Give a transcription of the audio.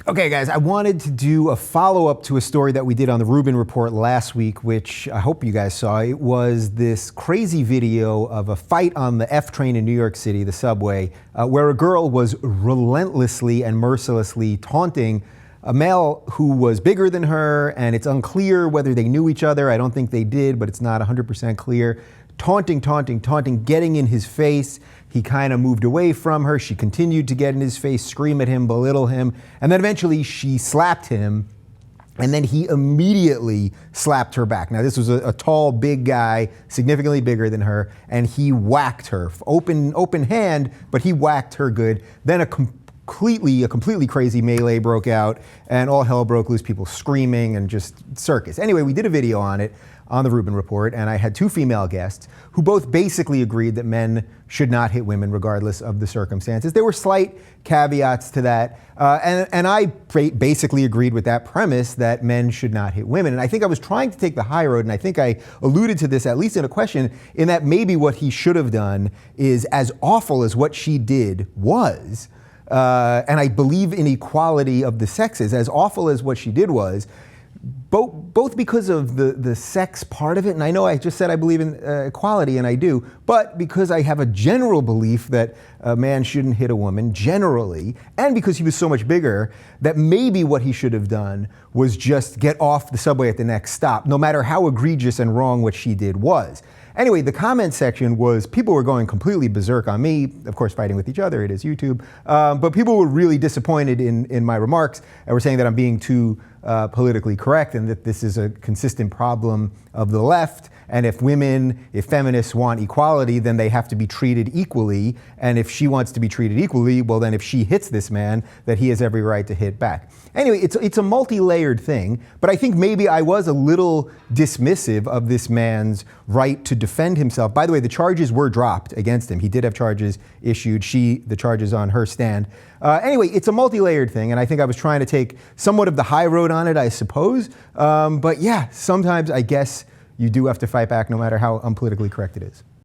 Okay, guys, I wanted to do a follow-up to a story that we did on the Rubin Report last week, which I hope you guys saw. It was this crazy video of a fight on the F train in New York City, the subway, where a girl was relentlessly and mercilessly taunting a male who was bigger than her, and it's unclear whether they knew each other. I don't think they did, but it's not 100% clear. Taunting, getting in his face. He kind of moved away from her. She continued to get in his face, scream at him, belittle him. And then eventually she slapped him, and then he immediately slapped her back. Now this was a tall, big guy, significantly bigger than her, and he whacked her. Open hand, but he whacked her good. Then a completely crazy melee broke out, and all hell broke loose, people screaming and just circus. Anyway, we did a video on it on the Rubin Report, and I had two female guests who both basically agreed that men should not hit women regardless of the circumstances. There were slight caveats to that, and I basically agreed with that premise that men should not hit women. And I think I was trying to take the high road, and I think I alluded to this, at least in a question, in that maybe what he should have done is, as awful as what she did was, and I believe in equality of the sexes, as awful as what she did was, both because of the sex part of it, and I know I just said I believe in equality, and I do, but because I have a general belief that a man shouldn't hit a woman, generally, and because he was so much bigger, that maybe what he should have done was just get off the subway at the next stop, no matter how egregious and wrong what she did was. Anyway, the comment section was, people were going completely berserk on me, of course fighting with each other, it is YouTube, but people were really disappointed in my remarks and were saying that I'm being too politically correct and that this is a consistent problem of the left, and if feminists want equality, then they have to be treated equally, and if she wants to be treated equally, well then if she hits this man, that he has every right to hit back. Anyway, it's a multi-layered thing, but I think maybe I was a little dismissive of this man's right to defend himself. By the way, the charges were dropped against him. He did have charges issued, the charges on her stand. Anyway, it's a multi-layered thing, and I think I was trying to take somewhat of the high road on it, I suppose. But yeah, sometimes I guess you do have to fight back no matter how unpolitically correct it is.